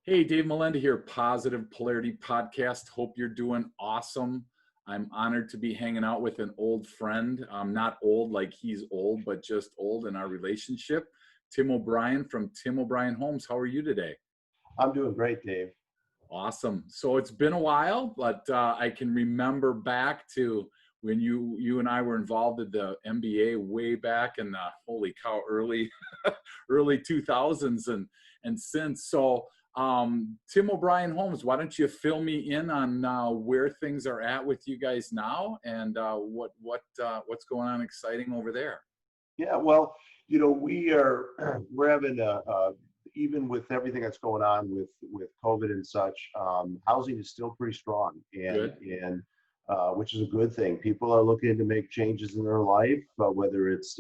Hey, Dave Melinda here, Positive Polarity Podcast. Hope you're doing awesome. I'm honored to be hanging out with an old friend. Not old like he's old, but just old in our relationship. Tim O'Brien from Tim O'Brien Homes. How are you today? I'm doing great, Dave. Awesome. So it's been a while, but I can remember back to when you and I were involved in the MBA way back in the holy cow early 2000s and since. So Tim O'Brien Homes, why don't you fill me in on where things are at with you guys now and what's going on exciting over there? Yeah, well, we're having even with everything that's going on with COVID and such, housing is still pretty strong, Good. and which is a good thing. People are looking to make changes in their life, whether it's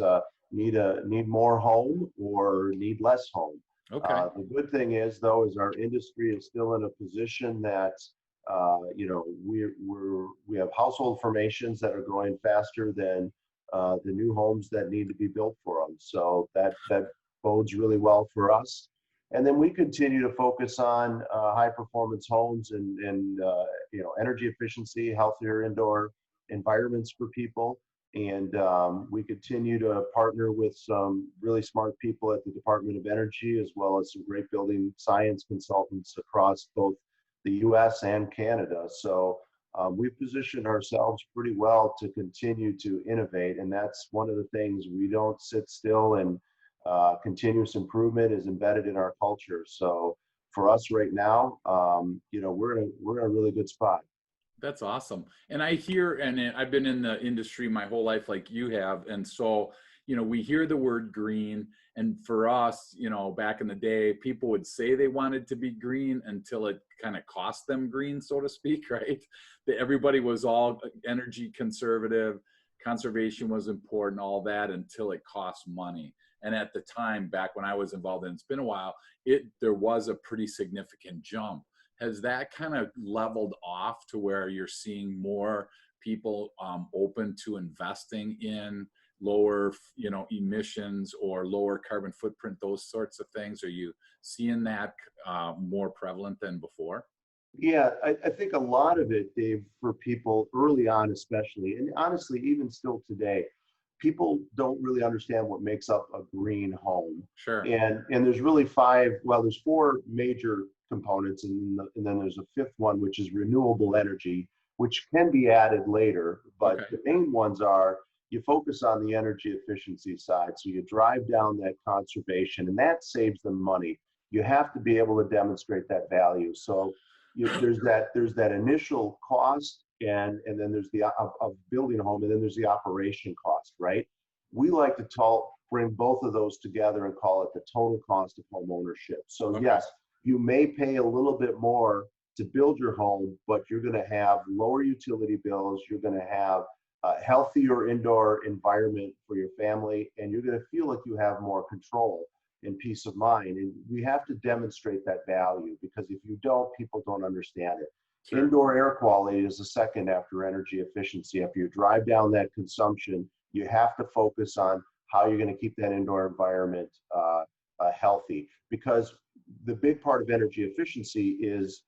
need more home or need less home. Okay. The good thing is, though, is our industry is still in a position that we have household formations that are growing faster than the new homes that need to be built for them. So that bodes really well for us. And then we continue to focus on high performance homes and energy efficiency, healthier indoor environments for people. And we continue to partner with some really smart people at the Department of Energy, as well as some great building science consultants across both the US and Canada. So we've positioned ourselves pretty well to continue to innovate. And that's one of the things. We don't sit still, and continuous improvement is embedded in our culture. So for us right now, we're in a really good spot. That's awesome. And I hear, and I've been in the industry my whole life like you have. And so, we hear the word green. And for us, back in the day, people would say they wanted to be green until it kind of cost them green, so to speak, right? That everybody was all energy conservative, conservation was important, all that until it cost money. And at the time, back when I was involved, and it's been a while, there was a pretty significant jump. Has that kind of leveled off to where you're seeing more people open to investing in lower emissions or lower carbon footprint, those sorts of things? Are you seeing that more prevalent than before? Yeah, I think a lot of it, Dave, for people early on, especially, and honestly, even still today, people don't really understand what makes up a green home. Sure. And there's really there's four major components, and then there's a fifth one, which is renewable energy, which can be added later. But Okay. the main ones are you focus on the energy efficiency side. So you drive down that conservation, and that saves them money. You have to be able to demonstrate that value. So there's that initial cost, and then there's the of building a home, and then there's the operation cost, right? We like to bring both of those together and call it the total cost of home ownership. So Okay. yes, you may pay a little bit more to build your home, but you're going to have lower utility bills. You're going to have a healthier indoor environment for your family, and you're going to feel like you have more control and peace of mind. And we have to demonstrate that value, because if you don't, people don't understand it. Sure. Indoor air quality is the second after energy efficiency. If you drive down that consumption, you have to focus on how you're going to keep that indoor environment healthy, because the big part of energy efficiency is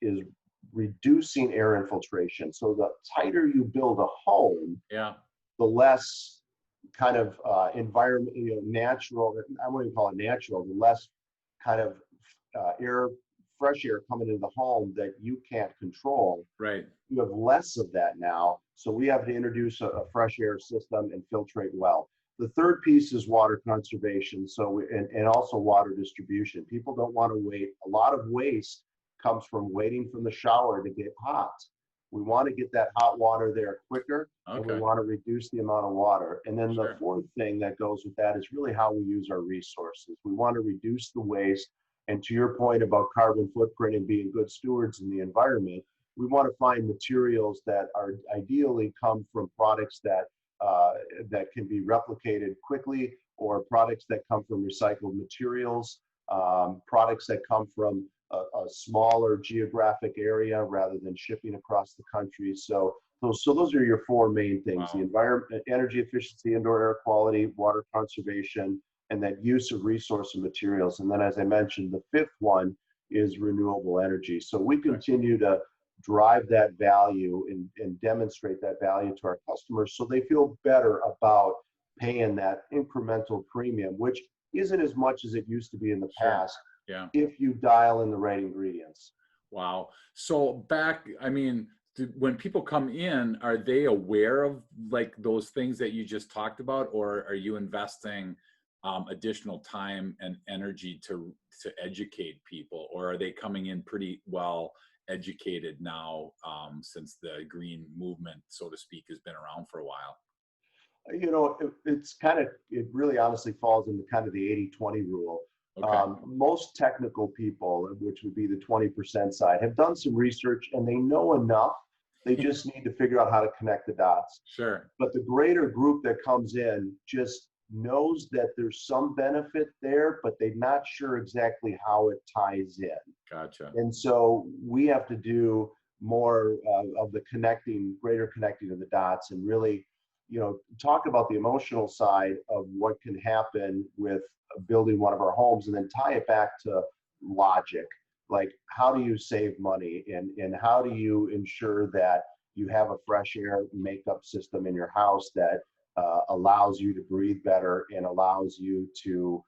reducing air infiltration. So the tighter you build a home, Yeah. the less kind of environment, natural, I wouldn't even call it natural, the less kind of fresh air coming into the home that you can't control. Right. You have less of that now. So we have to introduce a fresh air system and filtrate well. The third piece is water conservation. So, and also water distribution. People don't want to wait. A lot of waste comes from waiting from the shower to get hot. We want to get that hot water there quicker, and we Okay. want to reduce the amount of water. And then Sure. the fourth thing that goes with that is really how we use our resources. We want to reduce the waste. And to your point about carbon footprint and being good stewards in the environment, we want to find materials that are ideally come from products that can be replicated quickly, or products that come from recycled materials, products that come from a smaller geographic area rather than shipping across the country. So those are your four main things: Wow. the environment, energy efficiency, indoor air quality, water conservation, and that use of resource and materials. And then, as I mentioned, the fifth one is renewable energy. So we Okay. continue to drive that value and demonstrate that value to our customers so they feel better about paying that incremental premium, which isn't as much as it used to be in the Sure. past Yeah. if you dial in the right ingredients. Wow. So back, I mean, when people come in, are they aware of like those things that you just talked about, or are you investing additional time and energy to educate people, or are they coming in pretty well educated now since the green movement, so to speak, has been around for a while? It's kind of, it really honestly falls into kind of the 80-20 rule. Okay. Most technical people, which would be the 20% side, have done some research and they know enough. They just need to figure out how to connect the dots. Sure. But the greater group that comes in just knows that there's some benefit there, but they're not sure exactly how it ties in. Gotcha. And so we have to do more of the greater connecting of the dots, and really, talk about the emotional side of what can happen with building one of our homes, and then tie it back to logic. Like, how do you save money, and how do you ensure that you have a fresh air makeup system in your house that allows you to breathe better and allows you to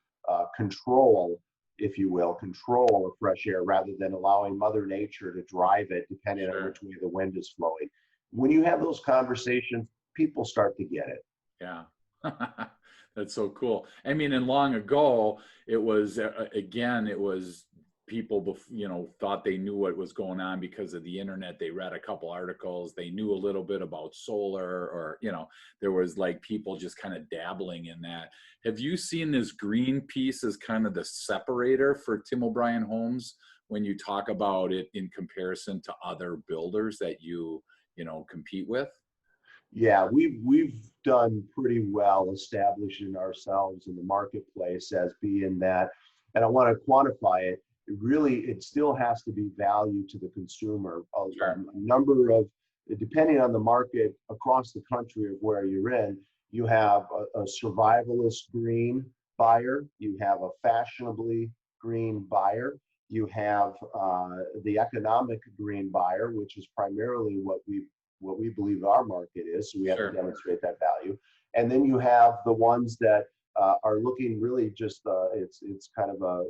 control, if you will, control the fresh air rather than allowing Mother Nature to drive it depending on Sure. which way the wind is flowing. When you have those conversations, people start to get it. Yeah. That's so cool. I mean, and long ago, it was again, it was people, thought they knew what was going on because of the internet. They read a couple articles, they knew a little bit about solar, or, there was like people just kind of dabbling in that. Have you seen this green piece as kind of the separator for Tim O'Brien Homes when you talk about it in comparison to other builders that compete with? Yeah, we've done pretty well establishing ourselves in the marketplace as being that, and I want to quantify it. It still has to be value to the consumer. A Sure. number of, depending on the market across the country of where you're in, you have a survivalist green buyer, you have a fashionably green buyer, you have the economic green buyer, which is primarily what we believe our market is. So we have to Sure. demonstrate that value. And then you have the ones that are looking really just, it's kind of a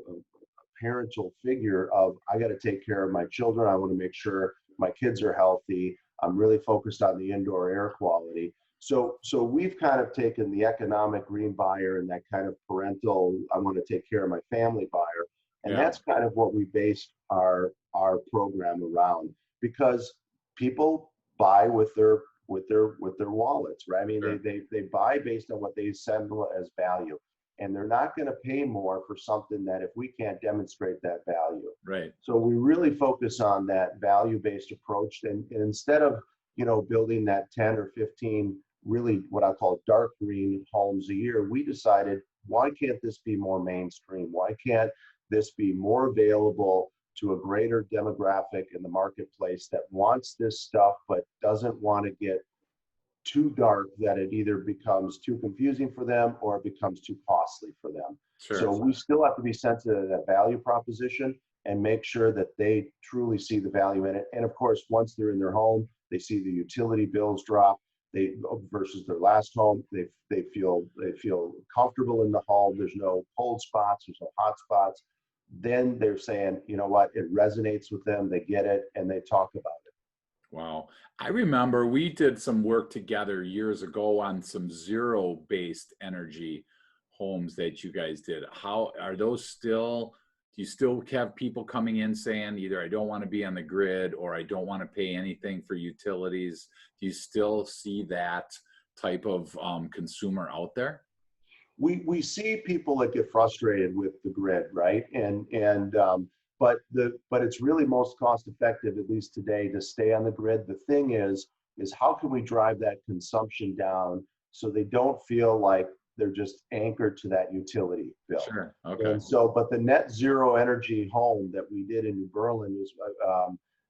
parental figure of, I got to take care of my children. I want to make sure my kids are healthy. I'm really focused on the indoor air quality. So we've kind of taken the economic green buyer and that kind of parental, I want to take care of my family buyer. And Yeah. that's kind of what we based our program around, because people buy with their wallets, right? I mean, Sure. they buy based on what they assemble as value, and they're not going to pay more for something that if we can't demonstrate that value. Right. So we really focus on that value-based approach, and instead of building that 10 or 15 really what I call dark green homes a year, we decided, why can't this be more mainstream? Why can't this be more available to a greater demographic in the marketplace that wants this stuff but doesn't want to get too dark that it either becomes too confusing for them or it becomes too costly for them. So Sure. we still have to be sensitive to that value proposition and make sure that they truly see the value in it. And of course, once they're in their home, they see the utility bills drop. They, versus their last home, they feel comfortable in the home. There's no cold spots, there's no hot spots. Then they're saying, you know what, it resonates with them. They get it, and they talk about it. Wow. I remember we did some work together years ago on some zero-based energy homes that you guys did. How are those still? Do you still have people coming in saying either I don't want to be on the grid or I don't want to pay anything for utilities? Do you still see that type of consumer out there? We see people that get frustrated with the grid, right? But it's really most cost effective, at least today, to stay on the grid. The thing is how can we drive that consumption down so they don't feel like they're just anchored to that utility bill. Sure. Okay. And so, but the net zero energy home that we did in New Berlin was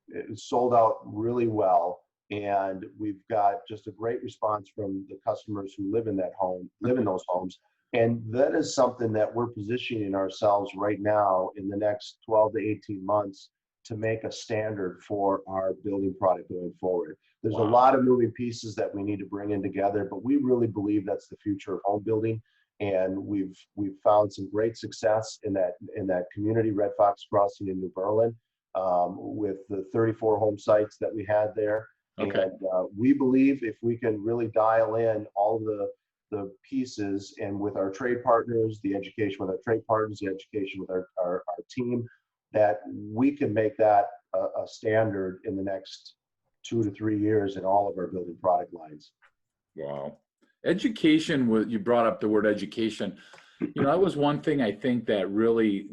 it sold out really well, and we've got just a great response from the customers who live in those homes. And that is something that we're positioning ourselves right now in the next 12 to 18 months to make a standard for our building product going forward. There's a Wow. lot of moving pieces that we need to bring in together, but we really believe that's the future of home building. And we've found some great success in that community, Red Fox Crossing in New Berlin, with the 34 home sites that we had there. Okay. And we believe if we can really dial in all the pieces, and with our trade partners, the education with our trade partners, the education with our team, that we can make that a standard in the next 2 to 3 years in all of our building product lines. Wow. Education, you brought up the word education. You know, that was one thing I think that really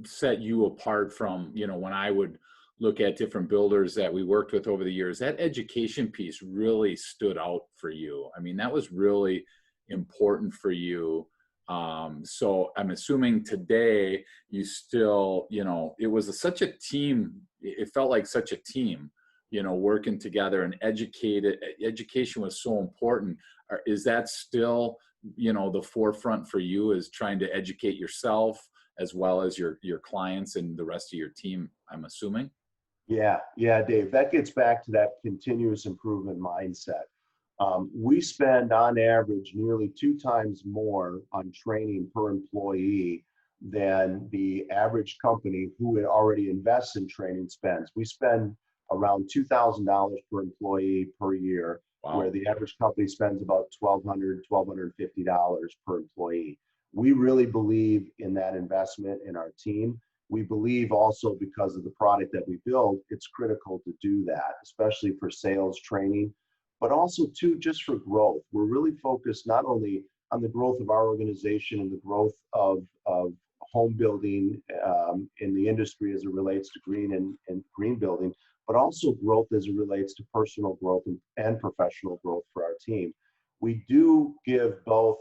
set you apart from, you know, when I would look at different builders that we worked with over the years, that education piece really stood out for you. I mean, that was really important for you. So I'm assuming today you still, you know, it was such a team. It felt like such a team, you know, working together, and education was so important. Is that still, you know, the forefront for you, is trying to educate yourself as well as your clients and the rest of your team, I'm assuming? Yeah, Dave, that gets back to that continuous improvement mindset. We spend on average nearly 2 times more on training per employee than the average company who had already invests in training spends. We spend around $2,000 per employee per year, where Wow. the average company spends about $1,250 per employee. We really believe in that investment in our team. We believe also, because of the product that we build, it's critical to do that, especially for sales training, but also too, just for growth. We're really focused not only on the growth of our organization and the growth of home building in the industry as it relates to and green building, but also growth as it relates to personal growth and professional growth for our team. We do give both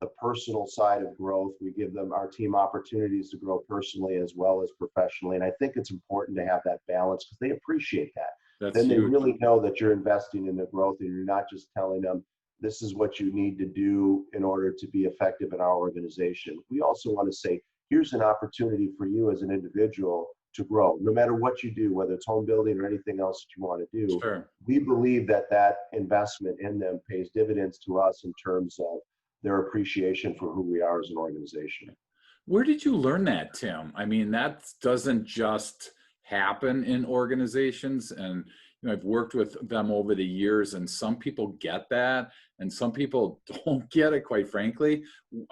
the personal side of growth. We give them, our team, opportunities to grow personally as well as professionally. And I think it's important to have that balance, because they appreciate that. That's Then they huge. really know that you're investing in their growth, and you're not just telling them this is what you need to do in order to be effective in our organization. We also want to say, here's an opportunity for you as an individual to grow, no matter what you do, whether it's home building or anything else that you want to do. Sure. We believe that that investment in them pays dividends to us in terms of their appreciation for who we are as an organization. Where did you learn that, Tim? I mean, that doesn't just happen in organizations. And, you know, I've worked with them over the years, and some people get that and some people don't get it, quite frankly.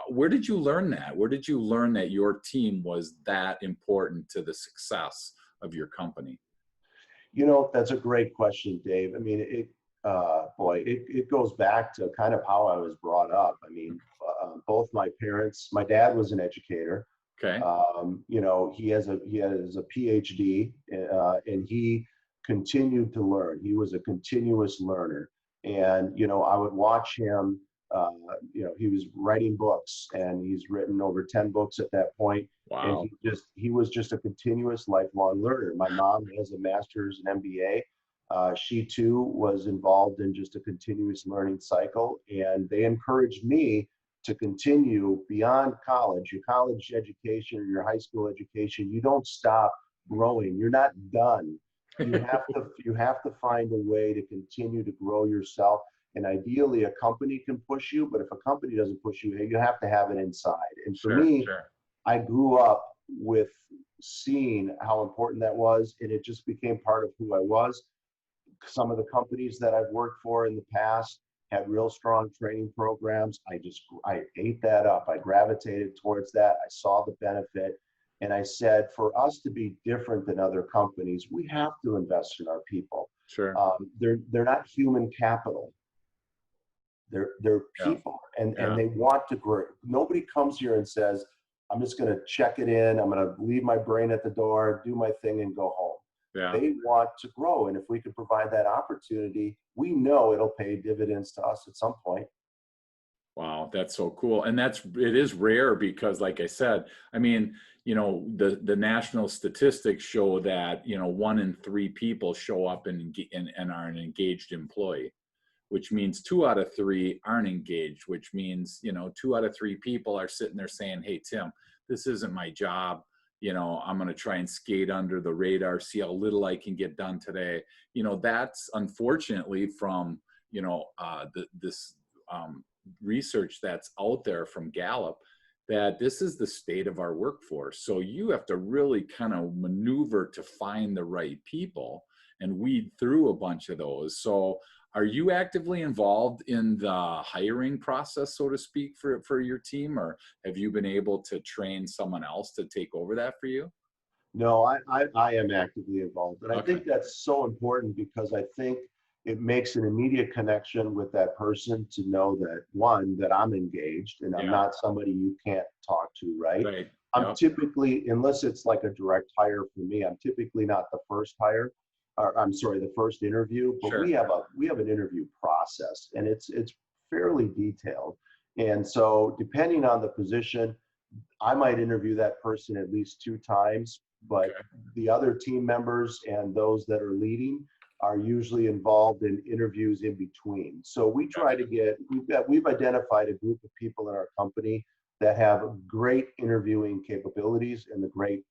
Where did you learn that? Where did you learn that your team was that important to the success of your company? You know, that's a great question, Dave. I mean, it goes back to kind of how I was brought up. I mean, both my parents, my dad was an educator. Okay. You know, he has a PhD, and he continued to learn. He was a continuous learner, and you know, I would watch him. Uh, you know, he was writing books, and he's written over 10 books at that point. And Wow. he was just a continuous lifelong learner. My mom has a master's and MBA. She too was involved in just a continuous learning cycle, and they encouraged me to continue beyond college. Your college education or your high school education, you don't stop growing. You're not done. You have to find a way to continue to grow yourself. And ideally, a company can push you, but if a company doesn't push you, you have to have it inside. And for Sure. me, Sure. I grew up with seeing how important that was, and it just became part of who I was. Some of the companies that I've worked for in the past had real strong training programs. I ate that up. I gravitated towards that. I saw the benefit. And I said, for us to be different than other companies, we have to invest in our people. Sure. They're not human capital. They're Yeah. people, and Yeah. they want to grow. Nobody comes here and says, I'm just going to check it in. I'm going to leave my brain at the door, do my thing, and go home. Yeah. They want to grow. And if we can provide that opportunity, we know it'll pay dividends to us at some point. Wow, that's so cool. And it is rare because, like I said, I mean, you know, the national statistics show that, you know, 1 in 3 people show up and are an engaged employee. which means 2 out of 3 aren't engaged, which means, 2 out of 3 people are sitting there saying, hey, Tim, this isn't my job. I'm going to try and skate under the radar, see how little I can get done today. That's unfortunately from, this research that's out there from Gallup, that this is the state of our workforce. So you have to really kind of maneuver to find the right people and weed through a bunch of those. So are you actively involved in the hiring process, so to speak, for your team, or have you been able to train someone else to take over that for you? No, I am actively involved. And I Okay. think that's so important because I think it makes an immediate connection with that person to know that, one, that I'm engaged and I'm Yeah. not somebody you can't talk to, right? Right. I'm Yep. typically, unless it's like a direct hire for me, I'm typically not the first hire, or I'm sorry, the first interview, but Sure. we have an interview process and it's fairly detailed. And so depending on the position, I might interview that person at least 2 times, but Okay. the other team members and those that are leading are usually involved in interviews in between. So we try to Gotcha. we've identified a group of people in our company that have great interviewing capabilities and the great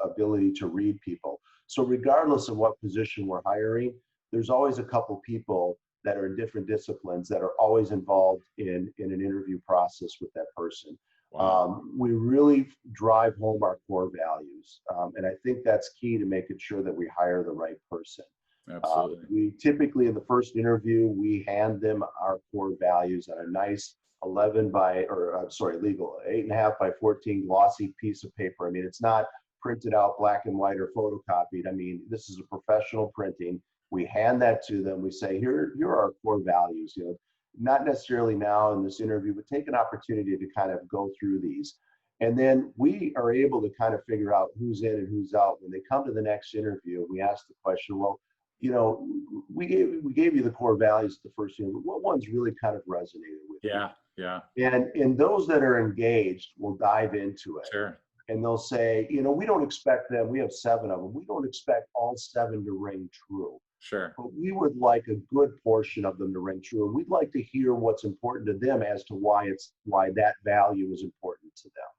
ability to read people. So regardless of what position we're hiring, there's always a couple people that are in different disciplines that are always involved in an interview process with that person. Wow. We really drive home our core values. And I think that's key to making sure that we hire the right person. Absolutely. We typically, in the first interview, we hand them our core values on a nice 11 by, or I'm sorry, legal 8.5 by 14 glossy piece of paper. I mean, it's not printed out black and white or photocopied. I mean, this is a professional printing. We hand that to them. We say, here are our core values. Not necessarily now in this interview, but take an opportunity to kind of go through these. And then we are able to kind of figure out who's in and who's out. When they come to the next interview, we ask the question, well, we gave you the core values at the first interview. What ones really kind of resonated with Yeah. Yeah. you? And those that are engaged will dive into it. Sure. And they'll say, we don't expect them, we have 7 of them. We don't expect all 7 to ring true. Sure. But we would like a good portion of them to ring true. And we'd like to hear what's important to them as to why that value is important to them.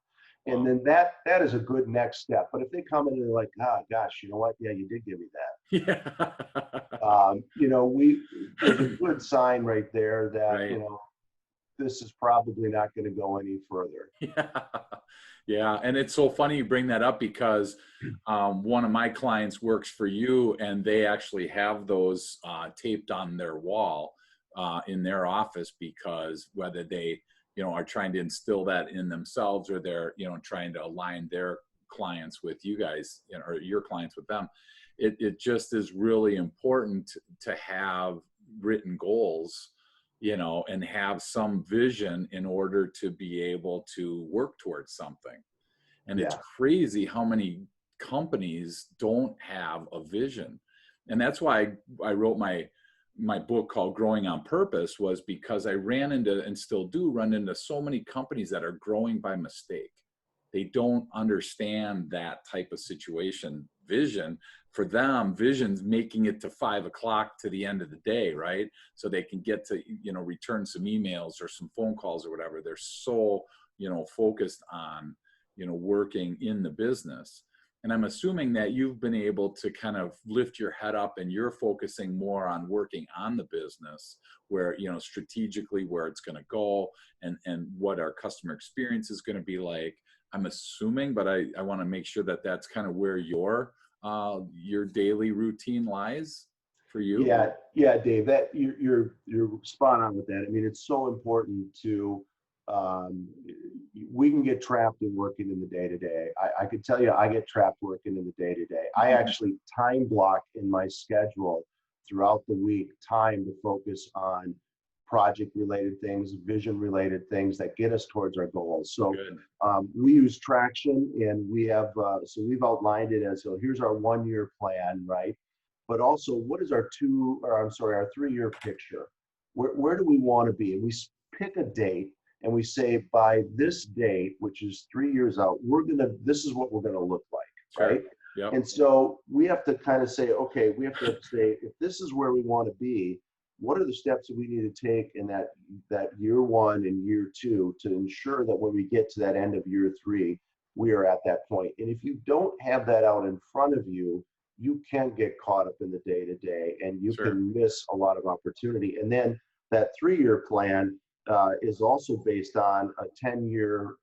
Wow. And then that is a good next step. But if they come in and they're like, gosh, you know what? Yeah, you did give me that. Yeah. There's a good sign right there that, Right. this is probably not going to go any further. Yeah. Yeah. And it's so funny you bring that up because one of my clients works for you and they actually have those taped on their wall in their office because whether they, are trying to instill that in themselves or they're, trying to align their clients with you guys, or your clients with them, it just is really important to have written goals, and have some vision in order to be able to work towards something. And it's Yeah. crazy how many companies don't have a vision. And that's why I wrote my book called Growing on Purpose, was because I ran into, and still do run into, so many companies that are growing by mistake. They don't understand that type of situation. Vision, for them, vision's making it to 5 o'clock to the end of the day, right? So they can get to, return some emails or some phone calls or whatever. They're so, focused on, working in the business. And I'm assuming that you've been able to kind of lift your head up and you're focusing more on working on the business where, strategically where it's going to go and what our customer experience is going to be like. I'm assuming, but I want to make sure that that's kind of where your daily routine lies for you. Yeah, Dave, that you're spot on with that. I mean, it's so important to we can get trapped in working in the day to day. I could tell you, I get trapped working in the day to day. I actually time block in my schedule throughout the week time to focus on project related things, vision related things that get us towards our goals. So we use traction, and we have so we've outlined it as, so here's our 1-year plan, right? But also, what is our 3-year picture? Where do we want to be? And we pick a date and we say, by this date, which is 3 years out, this is what we're gonna look like, right? Yep. And so we have to kind of say, okay, if this is where we want to be, what are the steps that we need to take in that year one and year two to ensure that when we get to that end of year three, we are at that point. And if you don't have that out in front of you, you can get caught up in the day to day, and you Sure. can miss a lot of opportunity. And then that 3-year plan is also based on a 10-year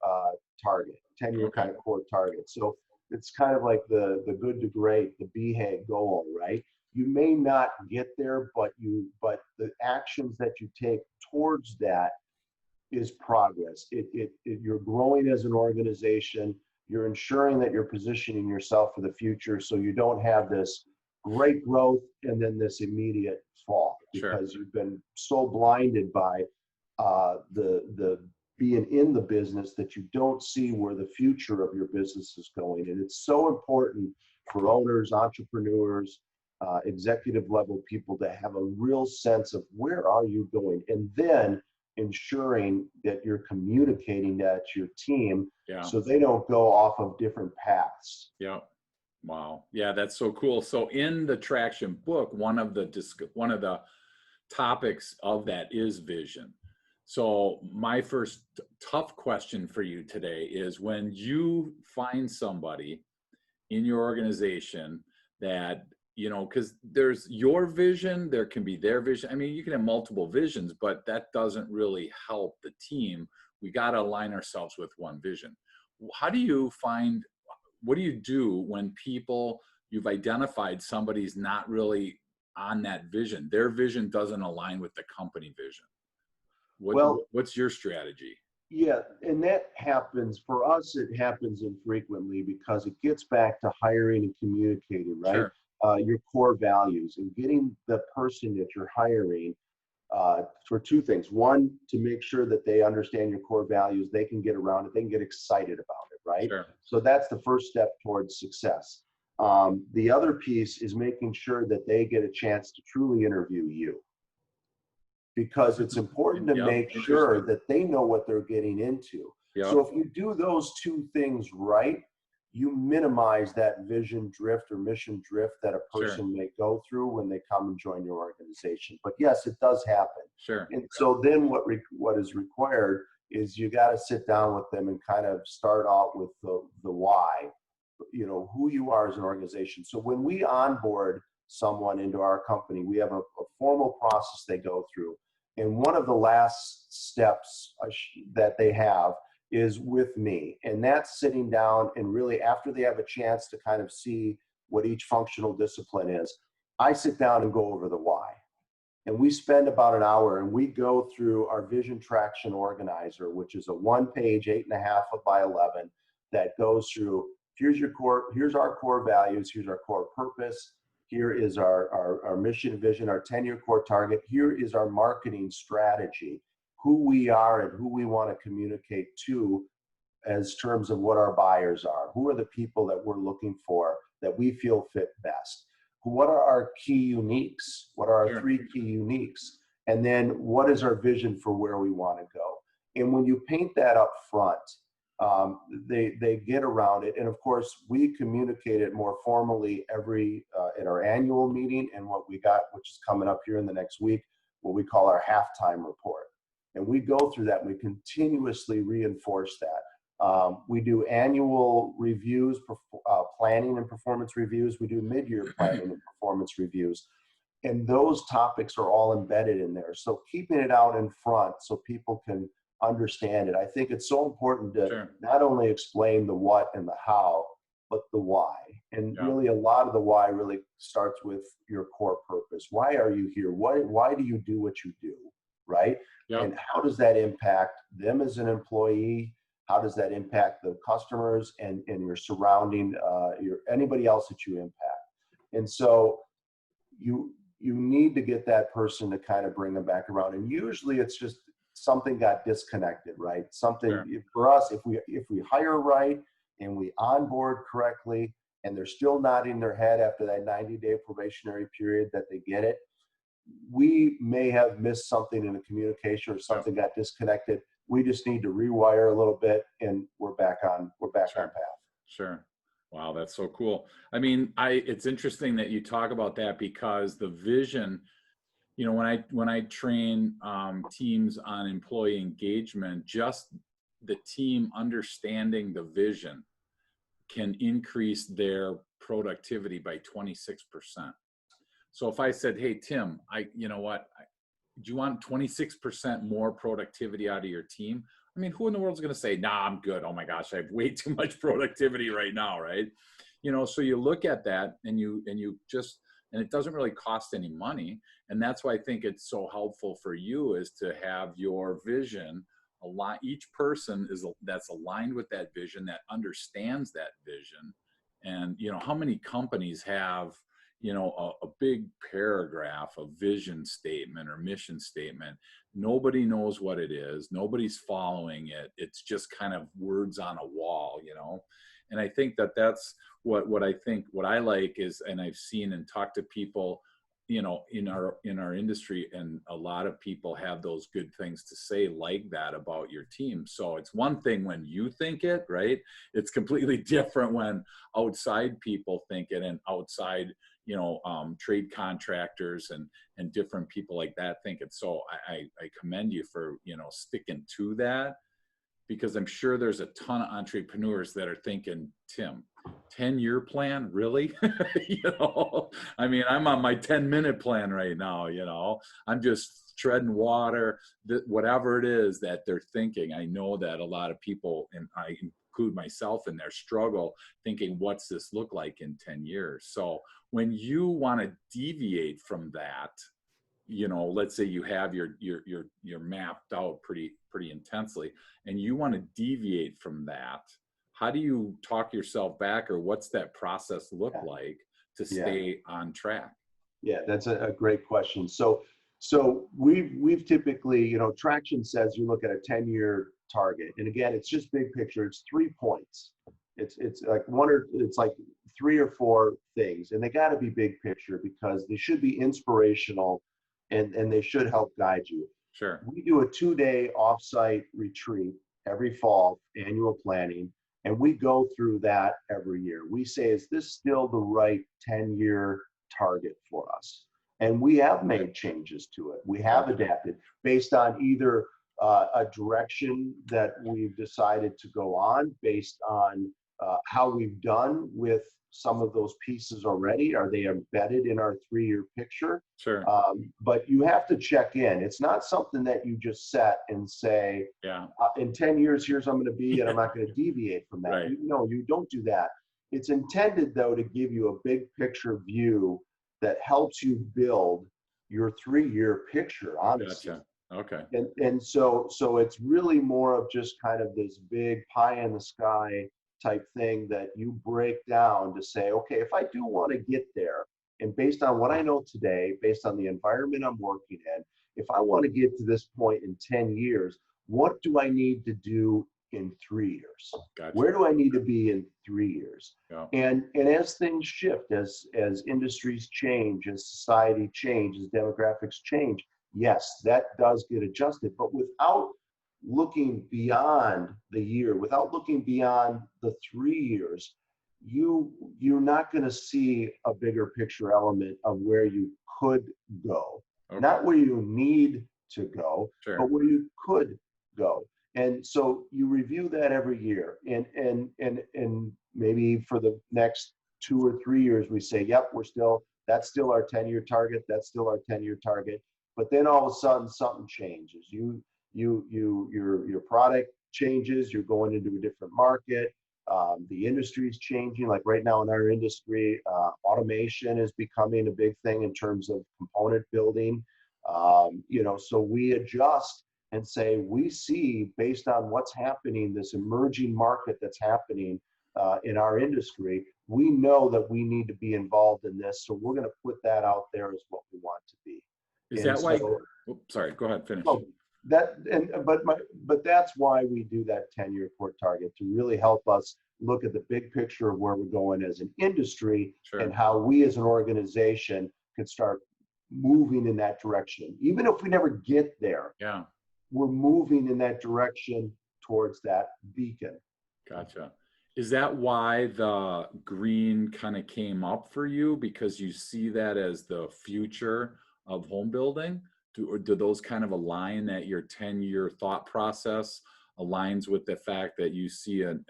target, 10-year Okay. kind of core target. So it's kind of like the good to great, the BHAG goal, right? You may not get there, but the actions that you take towards that is progress. You're growing as an organization. You're ensuring that you're positioning yourself for the future, so you don't have this great growth and then this immediate fall, Sure. because you've been so blinded by the being in the business that you don't see where the future of your business is going. And it's so important for owners, entrepreneurs, executive level people to have a real sense of where are you going, and then ensuring that you're communicating that to your team Yeah. so they don't go off of different paths. Yeah. Wow. Yeah, that's so cool. So in the traction book, one of the topics of that is vision. So my first tough question for you today is, when you find somebody in your organization that, because there's your vision, there can be their vision. I mean, you can have multiple visions, but that doesn't really help the team. We got to align ourselves with one vision. How do you find, what do you do when you've identified somebody's not really on that vision? Their vision doesn't align with the company vision. Well, What's your strategy? yeah, and that happens for us. It happens infrequently because it gets back to hiring and communicating, right? Sure. Your core values and getting the person that you're hiring for two things. One, to make sure that they understand your core values, they can get around it, they can get excited about it, right? Sure. So that's the first step towards success. The other piece is making sure that they get a chance to truly interview you, because it's important to Yep. make Interesting. sure that they know what they're getting into. Yep. So if you do those two things right, you minimize that vision drift or mission drift that a Sure. person may go through when they come and join your organization. But yes, it does happen. Sure. And so then what is required is you got to sit down with them and kind of start out with the why, who you are as an organization. So when we onboard someone into our company, we have a formal process they go through. And one of the last steps that they have is with me. And that's sitting down and really, after they have a chance to kind of see what each functional discipline is, I sit down and go over the why. And we spend about an hour and we go through our vision traction organizer, which is a 1-page, 8.5 by 11, that goes through, here's our core values, here's our core purpose, here is our mission and vision, our 10-year core target, here is our marketing strategy, who we are and who we want to communicate to as terms of what our buyers are, who are the people that we're looking for that we feel fit best, what are our key uniques, what are our Sure. 3 key uniques, and then what is our vision for where we want to go. And when you paint that up front, they get around it. And of course, we communicate it more formally at our annual meeting, and what we got, which is coming up here in the next week, what we call our halftime report. And we go through that and we continuously reinforce that. We do annual reviews, planning and performance reviews. We do mid-year planning and performance reviews. And those topics are all embedded in there. So keeping it out in front so people can understand it. I think it's so important to Sure. not only explain the what and the how, but the why. And Yeah. really, a lot of the why really starts with your core purpose. Why are you here? Why do you do what you do, right? Yep. And how does that impact them as an employee? How does that impact the customers and your surrounding, anybody else that you impact? And so you need to get that person to kind of bring them back around. And usually it's just something got disconnected, right? Something. Sure. For us, if we hire right and we onboard correctly, and they're still nodding their head after that 90-day probationary period that they get it, we may have missed something in the communication or something got disconnected. We just need to rewire a little bit, and we're back on path. Sure. Wow, that's so cool. I mean, it's interesting that you talk about that, because the vision You know, when I train teams on employee engagement, just the team understanding the vision can increase their productivity by 26%. So if I said, hey, Tim, you know what, do you want 26% more productivity out of your team? I mean, who in the world is going to say, nah, I'm good. Oh my gosh, I have way too much productivity right now, right? You know, so you look at that and you just, and it doesn't really cost any money. And that's why I think it's so helpful for you is to have your vision a lot. Each person is that's aligned with that vision, that understands that vision. And, you know, how many companies have, you know, a big paragraph, a vision statement or mission statement. Nobody knows what it is. Nobody's following it. It's just kind of words on a wall, you know? And I think that that's what I think, what I like is, and I've seen and talked to people, you know, in our industry, and a lot of people have those good things to say like that about your team. So it's one thing when you think it, right? It's completely different when outside people think it, and outside, you know, trade contractors and different people like that think it. So I commend you for, you know, sticking to that, because I'm sure there's a ton of entrepreneurs that are thinking, Tim, 10-year plan, really? You know, I mean, I'm on my 10-minute plan right now, you know, I'm just treading water, whatever it is that they're thinking. I know that a lot of people, and I include myself in their struggle, thinking, what's this look like in 10 years? So when you want to deviate from that, you know, let's say you have your mapped out pretty intensely, and you want to deviate from that, how do you talk yourself back, or what's that process look Yeah. like to Yeah. stay on track? Yeah, that's a great question. So we've typically, you know, Traction says you look at a 10-year target. And again, it's just big picture. It's 3 points. It's like it's like 3 or 4 things. And they got to be big picture because they should be inspirational and they should help guide you. Sure. We do a 2-day offsite retreat every fall, annual planning, and we go through that every year. We say, is this still the right 10-year target for us? And we have made changes to it. We have adapted based on either a direction that we've decided to go on, based on how we've done with some of those pieces already. Are they embedded in our 3-year picture? Sure. But you have to check in. It's not something that you just set and say, Yeah. In 10 years, here's I'm going to be, and I'm not going to deviate from that. Right. No, you don't do that. It's intended, though, to give you a big picture view that helps you build your 3-year picture, honestly. Gotcha. Okay. And so it's really more of just kind of this big pie in the sky type thing that you break down to say, okay, if I do want to get there, and based on what I know today, based on the environment I'm working in, if I want to get to this point in 10 years, what do I need to do in 3 years? Gotcha. Where do I need to be in 3 years? Yeah. And as things shift, as industries change, as society changes, as demographics change, yes, that does get adjusted, but without looking beyond the year, without looking beyond the 3 years, you're not going to see a bigger picture element of where you could go. Okay. Not where you need to go, Sure. but where you could go. And so you review that every year, and maybe for the next 2 or 3 years we say, yep, that's still our 10-year target, that's still our 10-year target. But then all of a sudden something changes. Your product changes, you're going into a different market. The industry is changing. Like right now in our industry, automation is becoming a big thing in terms of component building. You know, so we adjust and say, we see based on what's happening, this emerging market that's happening in our industry, we know that we need to be involved in this. So we're going to put that out there as what we want to be. Is And that why? so, Sorry, go ahead, finish. oh, but that's why we do that 10-year report target, to really help us look at the big picture of where we're going as an industry. Sure. And how we as an organization can start moving in that direction. Even if we never get there, Yeah. we're moving in that direction towards that beacon. Gotcha. Is that why the green kind of came up for you? Because you see that as the future of home building? Or do those kind of align, that your 10-year thought process aligns with the fact that you see an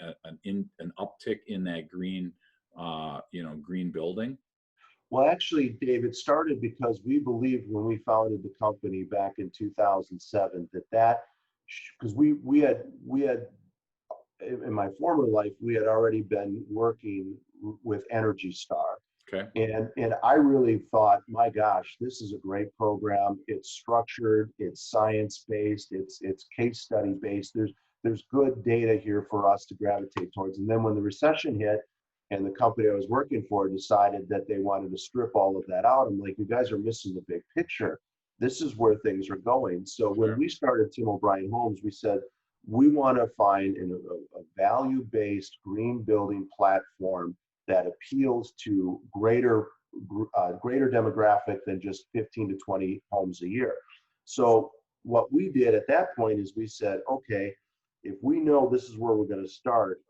uptick in that green, green building? Well, actually, Dave, it started because we believed when we founded the company back in 2007 that because we had in my former life we had already been working with Energy Star. Okay. And I really thought, my gosh, this is a great program. It's structured, it's science-based, it's case study based. There's good data here for us to gravitate towards. And then when the recession hit and the company I was working for decided that they wanted to strip all of that out, I'm like, you guys are missing the big picture. This is where things are going. So when Sure. we started Tim O'Brien Homes, we said, we want to find a value-based green building platform that appeals to greater demographic than just 15 to 20 homes a year. So what we did at that point is we said, okay, if we know this is where we're going to start,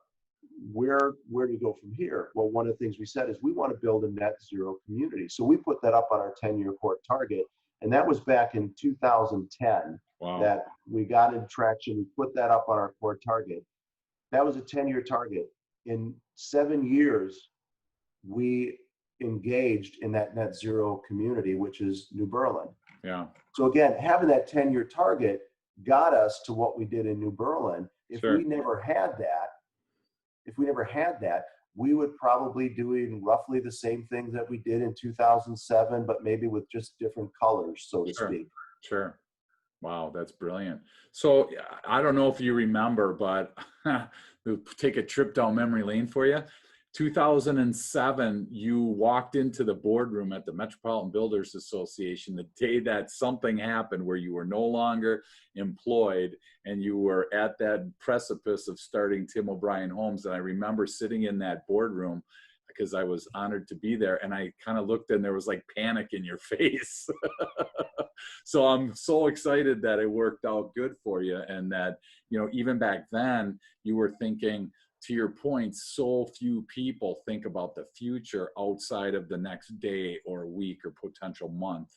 where do we go from here? Well, one of the things we said is we want to build a net zero community. So we put that up on our 10-year core target. And that was back in 2010. Wow. That we got into traction. We put that up on our core target. That was a 10-year target. In 7 years, we engaged in that net zero community, which is New Berlin. Yeah. So again, having that 10-year target got us to what we did in New Berlin. If Sure. we never had that, we would probably doing roughly the same things that we did in 2007, but maybe with just different colors, so to Sure. speak. Sure. Wow, that's brilliant. So I don't know if you remember, but we'll take a trip down memory lane for you. 2007, you walked into the boardroom at the Metropolitan Builders Association the day that something happened where you were no longer employed and you were at that precipice of starting Tim O'Brien Homes. And I remember sitting in that boardroom because I was honored to be there, and I kind of looked and there was like panic in your face. So I'm so excited that it worked out good for you, and that, even back then you were thinking, to your point, so few people think about the future outside of the next day or week or potential month.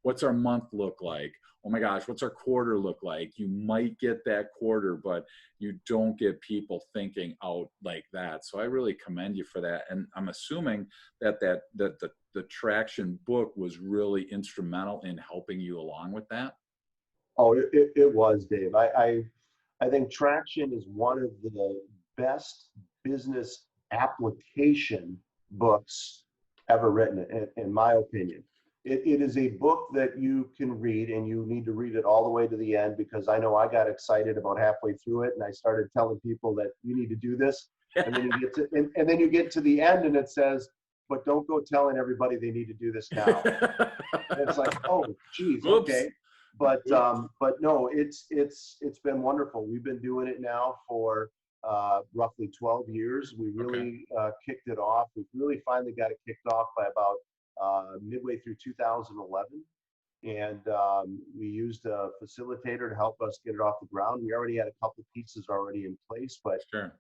What's our month look like? Oh my gosh, what's our quarter look like? You might get that quarter, but you don't get people thinking out like that. So I really commend you for that. And I'm assuming that the Traction book was really instrumental in helping you along with that. Oh, it was, Dave. I think Traction is one of the best business application books ever written, in my opinion. It is a book that you can read, and you need to read it all the way to the end, because I know I got excited about halfway through it and I started telling people that you need to do this. And then you get to the end and it says, but don't go telling everybody they need to do this now. And it's like, oh, geez, okay. But no, it's been wonderful. We've been doing it now for roughly 12 years. We really kicked it off. We really finally got it kicked off by about midway through 2011. And we used a facilitator to help us get it off the ground. We already had a couple pieces already in place, but Sure.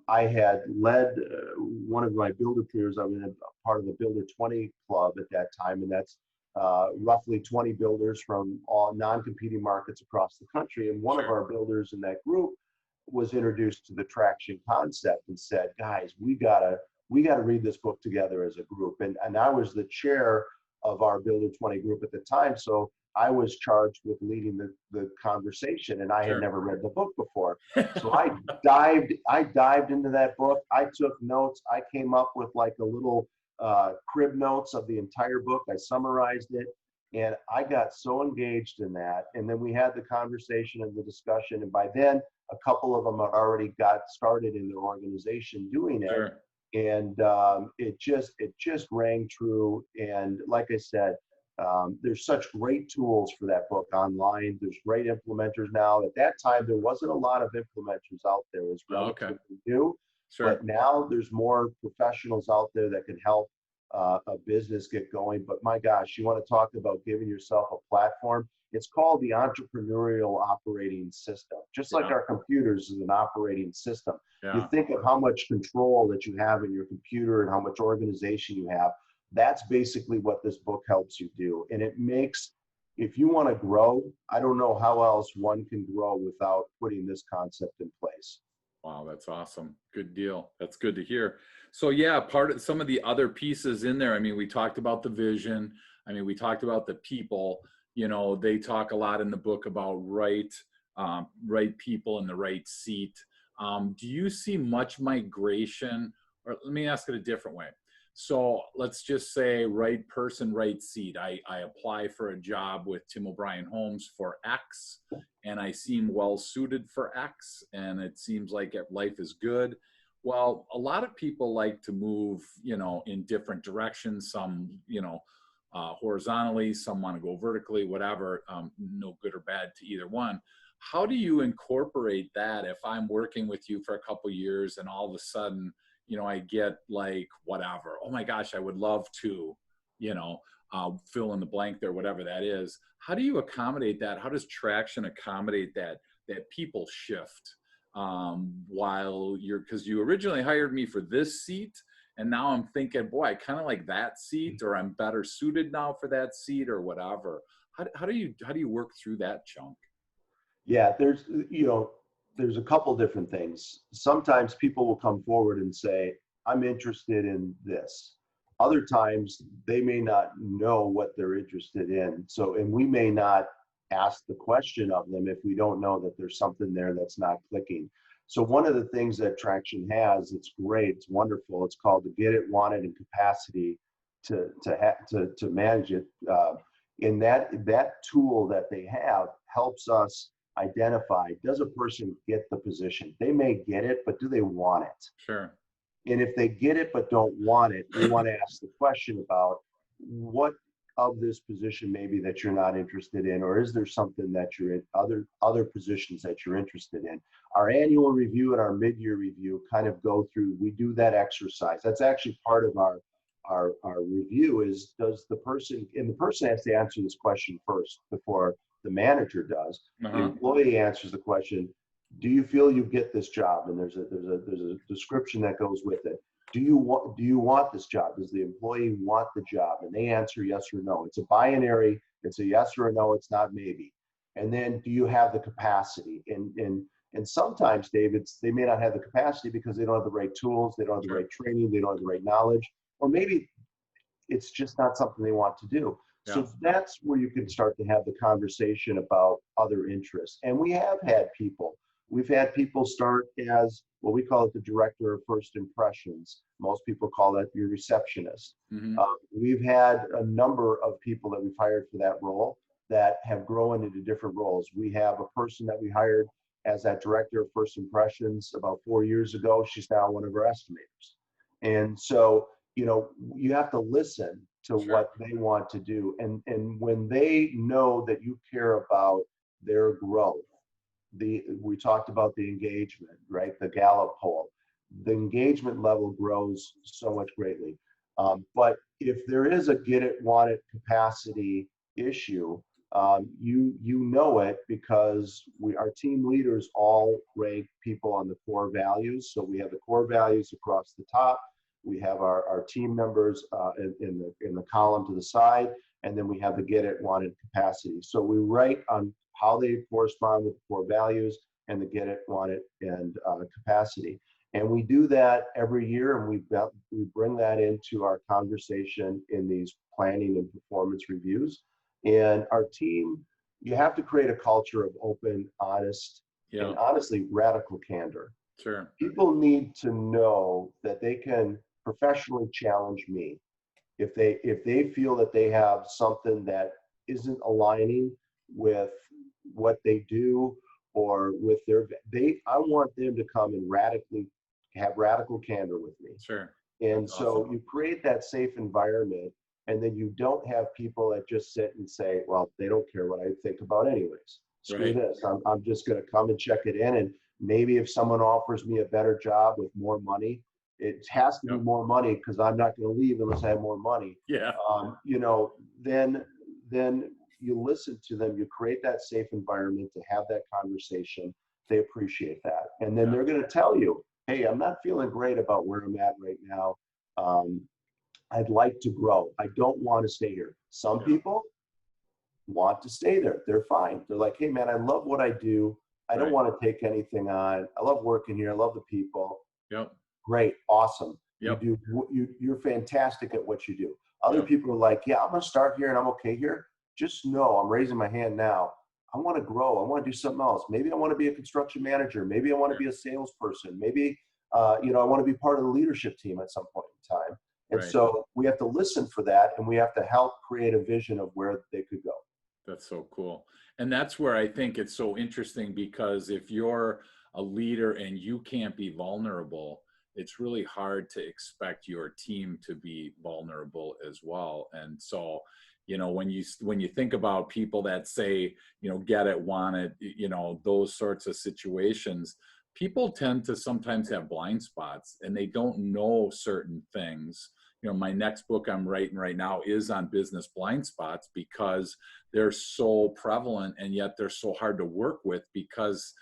I had led one of my builder peers. I was a part of the Builder 20 Club at that time, and that's roughly 20 builders from all non-competing markets across the country. And one of our builders in that group was introduced to the Traction concept and said, guys, we gotta read this book together as a group. And I was the chair of our Builder 20 group at the time, so I was charged with leading the conversation, and I had never read the book before. So I dived into that book. I took notes. I came up with like a little crib notes of the entire book. I summarized it, and I got so engaged in that. And then we had the conversation and the discussion, and by then a couple of them had already got started in their organization doing it. Sure. And it just rang true. And like I said, there's such great tools for that book online. There's great implementers now. At that time, there wasn't a lot of implementers out there. It was relatively new. Sure. But now there's more professionals out there that can help a business get going. But my gosh, you want to talk about giving yourself a platform? It's called the entrepreneurial operating system. Just like our computers is an operating system. You think of how much control that you have in your computer and how much organization you have. That's basically what this book helps you do. And it makes, if you want to grow, I don't know how else one can grow without putting this concept in place. Wow, that's awesome. Good deal. That's good to hear. So yeah, part of some of the other pieces in there, I mean, we talked about the vision. I mean, we talked about the people. You know, they talk a lot in the book about right people in the right seat. Do you see much migration? Or let me ask it a different way. So let's just say right person, right seat. I apply for a job with Tim O'Brien Homes for X, and I seem well suited for X, and it seems like life is good. Well, a lot of people like to move, you know, in different directions. Some, you know, horizontally, some want to go vertically, whatever. No good or bad to either one. How do you incorporate that if I'm working with you for a couple years and all of a sudden, you know, I get like whatever, oh my gosh, I would love to, you know, fill in the blank there, whatever that is. How do you accommodate that? How does traction accommodate that people shift while you're, because you originally hired me for this seat, and now I'm thinking, boy, I kind of like that seat, or I'm better suited now for that seat, or whatever. How do you work through that chunk? Yeah, there's a couple different things. Sometimes people will come forward and say, I'm interested in this. Other times they may not know what they're interested in. So, and we may not ask the question of them if we don't know that there's something there that's not clicking. So one of the things that Traction has, it's great, it's wonderful. It's called the Get It, Want It, and Capacity to manage it. In that tool that they have helps us identify, does a person get the position? They may get it, but do they want it? Sure. And if they get it but don't want it, we want to ask the question about what of this position maybe that you're not interested in, or is there something that you're in, other positions that you're interested in? Our annual review and our mid-year review kind of go through, we do that exercise. That's actually part of our review is, does the person, and the person has to answer this question first before the manager does. The employee answers the question, do you feel you get this job? And there's a description that goes with it. Do you want this job? Does the employee want the job? And they answer yes or no. It's a binary. It's a yes or a no. It's not maybe. And then, do you have the capacity? And sometimes, David, they may not have the capacity because they don't have the right tools, they don't have the right training, they don't have the right knowledge, or maybe it's just not something they want to do. Yeah. So that's where you can start to have the conversation about other interests. And we've had people start as what we call it the director of first impressions. Most people call that your receptionist. We've had a number of people that we've hired for that role that have grown into different roles. We have a person that we hired as that director of first impressions about 4 years ago. She's now one of our estimators. And so, you have to listen to what they want to do. And when they know that you care about their growth, we talked about the engagement, right? The Gallup poll, the engagement level grows so much greatly. But if there is a get it, want it capacity issue, you know it because our team leaders all rank people on the core values. So we have the core values across the top. We have our team members in the column to the side, and then we have the get it, want it capacity. So we write on how they correspond with the core values and the get it, want it, and capacity. And we do that every year, and we bring that into our conversation in these planning and performance reviews. And our team, you have to create a culture of open, honest, and honestly radical candor. Sure. People need to know that they can professionally challenge me if they feel that they have something that isn't aligning with what they do or with I want them to come and have radical candor with me. Sure. And That's so awesome. you create that safe environment, and then you don't have people that just sit and say, well, they don't care what I think about anyways. Screw this. I'm just going to come and check it in. And maybe if someone offers me a better job with more money, it has to be more money because I'm not going to leave unless I have more money. Yeah. Then you listen to them, you create that safe environment to have that conversation. They appreciate that. And then they're going to tell you, hey, I'm not feeling great about where I'm at right now. I'd like to grow. I don't want to stay here. Some Yeah. people want to stay there. They're fine. They're like, hey man, I love what I do. I don't Right. want to take anything on. I love working here. I love the people. Yep. Great, awesome. Yep. You're fantastic at what you do. Other Yep. people are like, yeah, I'm gonna start here and I'm okay here. Just know I'm raising my hand now. I want to grow. I want to do something else. Maybe I want to be a construction manager. Maybe I want to Yeah. be a salesperson. Maybe I want to be part of the leadership team at some point in time. And Right. so we have to listen for that, and we have to help create a vision of where they could go. That's so cool. And that's where I think it's so interesting, because if you're a leader and you can't be vulnerable, it's really hard to expect your team to be vulnerable as well. And so, when you think about people that say, get it, want it, those sorts of situations, people tend to sometimes have blind spots and they don't know certain things. My next book I'm writing right now is on business blind spots, because they're so prevalent and yet they're so hard to work with, because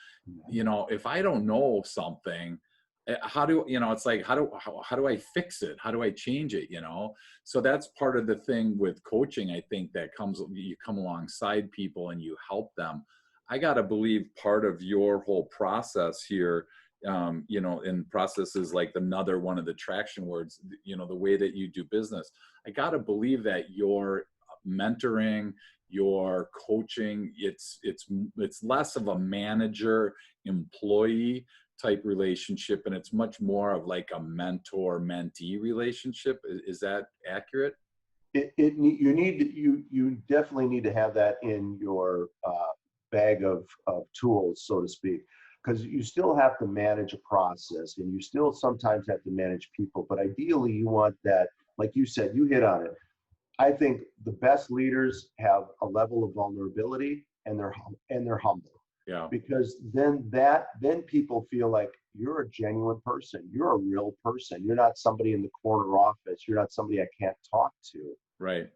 if I don't know something, how do it's like, how do I fix it, how do I change it? So that's part of the thing with coaching. I think that you come alongside people and you help them. I got to believe part of your whole process here, and process is like another one of the traction words, the way that you do business. I got to believe that your mentoring, your coaching, it's less of a manager employee type relationship, and it's much more of like a mentor mentee relationship. Is that accurate? You definitely need to have that in your bag of tools, so to speak, because you still have to manage a process and you still sometimes have to manage people. But ideally, you want that, like you said, you hit on it. I think the best leaders have a level of vulnerability, and they're humble, Yeah. because then people feel like you're a genuine person, you're a real person, you're not somebody in the corner office, you're not somebody I can't talk to. Right.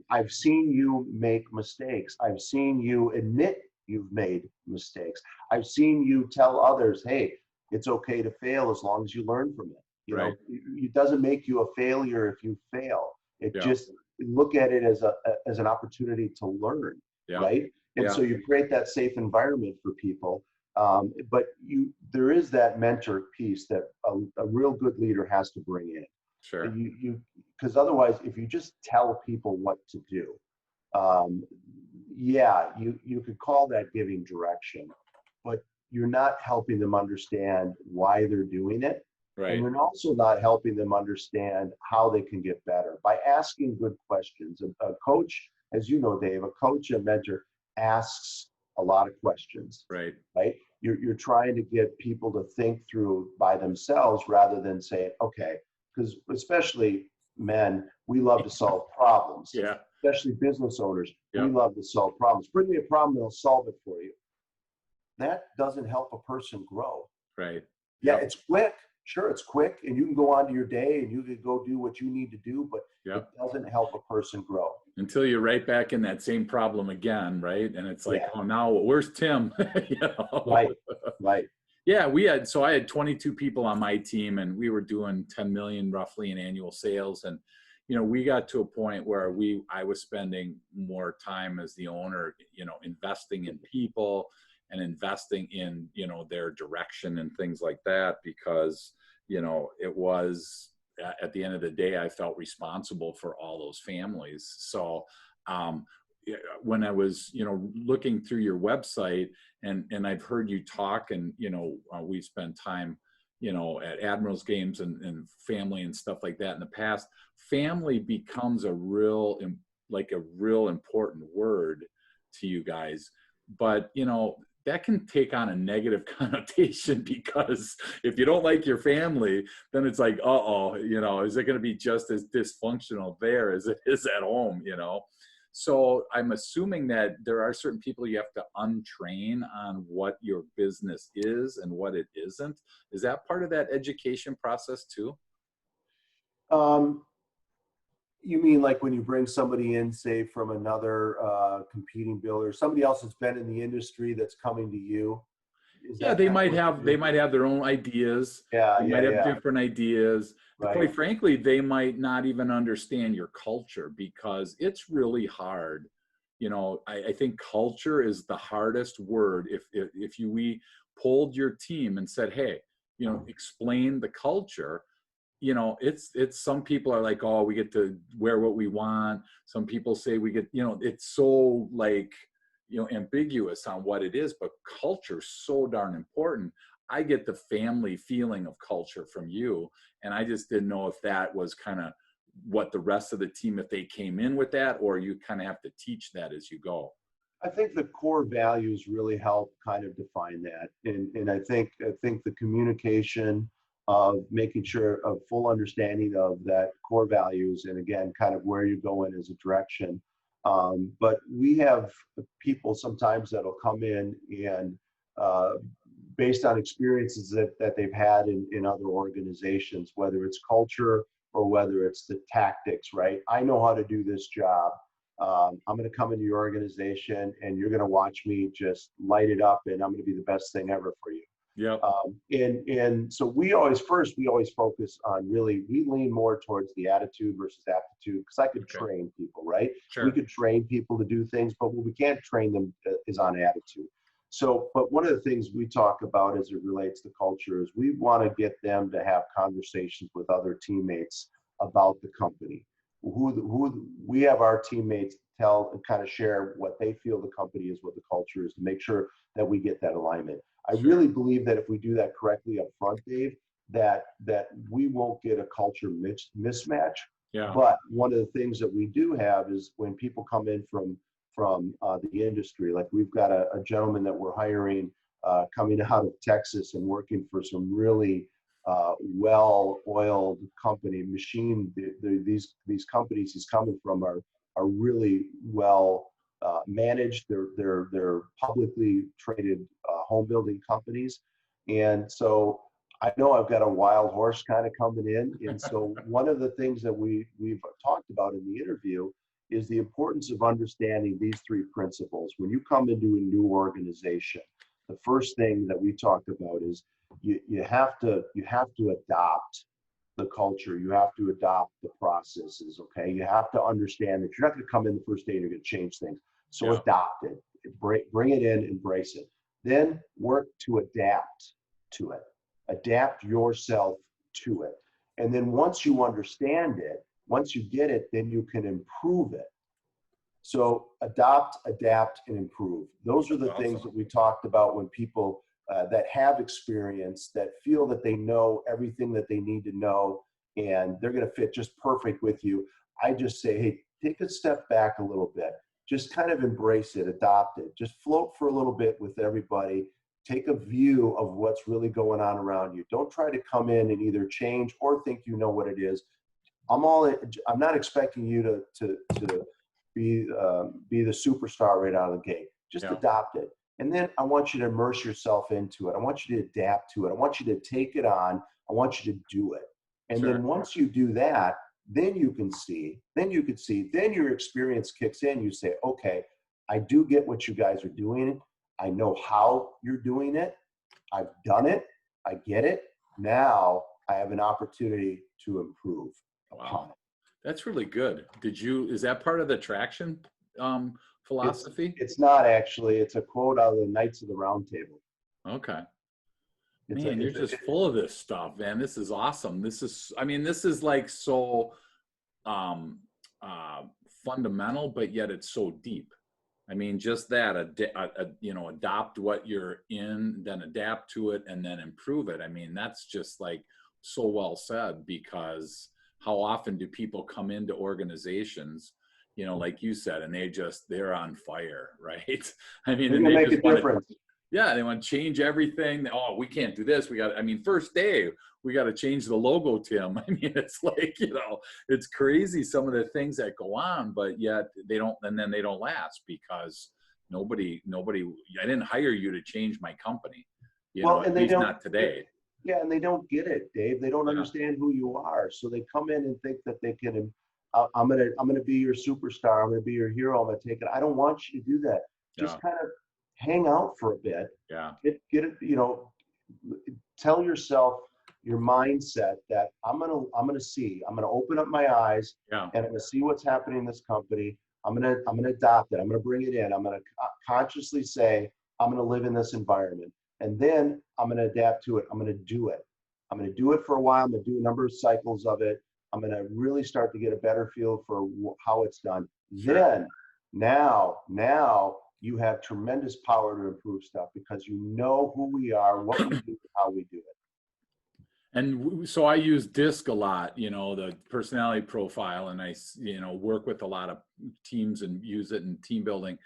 I've seen you make mistakes. I've seen you admit you've made mistakes. I've seen you tell others, hey, it's okay to fail as long as you learn from it. Right. It doesn't make you a failure if you fail. It Yeah. just look at it as an opportunity to learn, Yeah. right? And Yeah. so you create that safe environment for people. But there is that mentor piece that a real good leader has to bring in. Sure. Because otherwise, if you just tell people what to do, yeah, you could call that giving direction, but you're not helping them understand why they're doing it. And Right. you're also not helping them understand how they can get better by asking good questions. A coach, as you know, Dave, a coach, a mentor asks a lot of questions, Right. right? You're trying to get people to think through by themselves rather than saying, okay, because especially men, we love to solve problems, Yeah. especially business owners. We Yep. love to solve problems. Bring me a problem, and I'll solve it for you. That doesn't help a person grow. Right. Yeah, Yep. it's quick. Sure, it's quick, and you can go on to your day and you can go do what you need to do, but it Yep. doesn't help a person grow. Until you're right back in that same problem again, right? And it's like, Yeah, oh, now where's Tim? you know? right, right. Yeah, so I had 22 people on my team, and we were doing 10 million roughly in annual sales. And, we got to a point where I was spending more time as the owner, investing in people and investing in, their direction and things like that, because, it was, at the end of the day, I felt responsible for all those families. So, when I was, looking through your website, and I've heard you talk, and we've spent time, at Admirals games and family and stuff like that in the past. Family becomes a real important word to you guys, but that can take on a negative connotation, because if you don't like your family, then it's like, uh-oh, is it going to be just as dysfunctional there as it is at home? So I'm assuming that there are certain people you have to untrain on what your business is and what it isn't. Is that part of that education process too? Um, you mean like when you bring somebody in, say, from another competing builder, somebody else that's been in the industry that's coming to you? Is Yeah, that they kind of might what have you're they might have their own ideas. Yeah, They yeah, might have yeah. different ideas. right? quite frankly, they might not even understand your culture because it's really hard. You know, I think culture is the hardest word. If we polled your team and said, hey, you know, explain the culture, you know, it's some people are like, oh, we get to wear what we want. Some people say we get, you know, it's so like, you know, ambiguous on what it is, but culture is so darn important. I get the family feeling of culture from you, and I just didn't know if that was kind of what the rest of the team, if they came in with that, or you kind of have to teach that as you go. I think the core values really help kind of define that. And I think the communication of making sure of full understanding of that core values and again, kind of where you're going as a direction. But we have people sometimes that'll come in and uh, based on experiences that they've had in other organizations, whether it's culture or whether it's the tactics, right? I know how to do this job. I'm going to come into your organization and you're going to watch me just light it up and I'm going to be the best thing ever for you. Yep. And so we always focus on really, we lean more towards the attitude versus aptitude because I could Okay. train people, right? We Sure. could train people to do things, but what we can't train them is on attitude. So, but one of the things we talk about as it relates to culture is we want to get them to have conversations with other teammates about the company. Who we have our teammates tell and kind of share what they feel the company is, what the culture is, to make sure that we get that alignment. I really believe that if we do that correctly up front, Dave, that we won't get a culture mismatch. Yeah. But one of the things that we do have is when people come in from the industry, like we've got a gentleman that we're hiring coming out of Texas and working for some really well-oiled company machine. These companies he's coming from are really well managed. They're publicly traded home building companies, and so I know I've got a wild horse kind of coming in. And so one of the things that we've talked about in the interview is the importance of understanding these three principles. When you come into a new organization, the first thing that we talked about is you have to adopt the culture. You have to adopt the processes. Okay, you have to understand that you're not going to come in the first day and you're going to change things. So Yeah. adopt it, bring it in, embrace it. Then work to adapt to it. Adapt yourself to it. And then once you understand it, once you get it, then you can improve it. So adopt, adapt, and improve. Those are That's the things awesome. that we talked about when people that have experience, that feel that they know everything that they need to know, and they're going to fit just perfect with you. I just say, hey, take a step back a little bit. Just kind of embrace it, adopt it. Just float for a little bit with everybody. Take a view of what's really going on around you. Don't try to come in and either change or think you know what it is. I'm not expecting you to be the superstar right out of the gate. Just Yeah. adopt it. And then I want you to immerse yourself into it. I want you to adapt to it. I want you to take it on. I want you to do it. And Sure. then once you do that, then you can see, then your experience kicks in. You say, okay, I do get what you guys are doing. I know how you're doing it. I've done it. I get it. Now I have an opportunity to improve upon Wow. it. That's really good. Is that part of the traction It's philosophy? it's not actually. It's a quote out of the Knights of the Round Table. Okay. It's a Man, you're it's a just full of this stuff, man. This is awesome. I mean, this is like so um, uh, fundamental, but yet it's so deep. I mean, just that, you know, adopt what you're in, then adapt to it, and then improve it. I mean, that's just like so well said, because how often do people come into organizations, you know, like you said, and they're on fire, right? I mean, They're and gonna they make just a want to, difference. yeah, they want to change everything. Oh, we can't do this. I mean, first day, we got to change the logo, Tim. I mean, it's like, you know, it's crazy some of the things that go on, but yet and then they don't last because nobody, I didn't hire you to change my company, you know, Well, at and they least don't. not today. Yeah, and they don't get it, Dave. They don't Yeah. understand who you are, so they come in and think that they can. I'm gonna be your superstar. I'm gonna be your hero. I'm gonna take it. I don't want you to do that. Yeah. Just kind of hang out for a bit. Yeah. Get it. You know, tell yourself, your mindset that I'm gonna open up my eyes Yeah. and I'm gonna see what's happening in this company. I'm gonna adopt it. I'm gonna bring it in. I'm gonna consciously say I'm gonna live in this environment, and then I'm gonna adapt to it. I'm gonna do it. I'm gonna do it for a while. I'm gonna do a number of cycles of it. I'm gonna really start to get a better feel for how it's done. Sure. Then now you have tremendous power to improve stuff because you know who we are, what we do, how we do it. And so I use DISC a lot, the personality profile, and I, work with a lot of teams and use it in team building.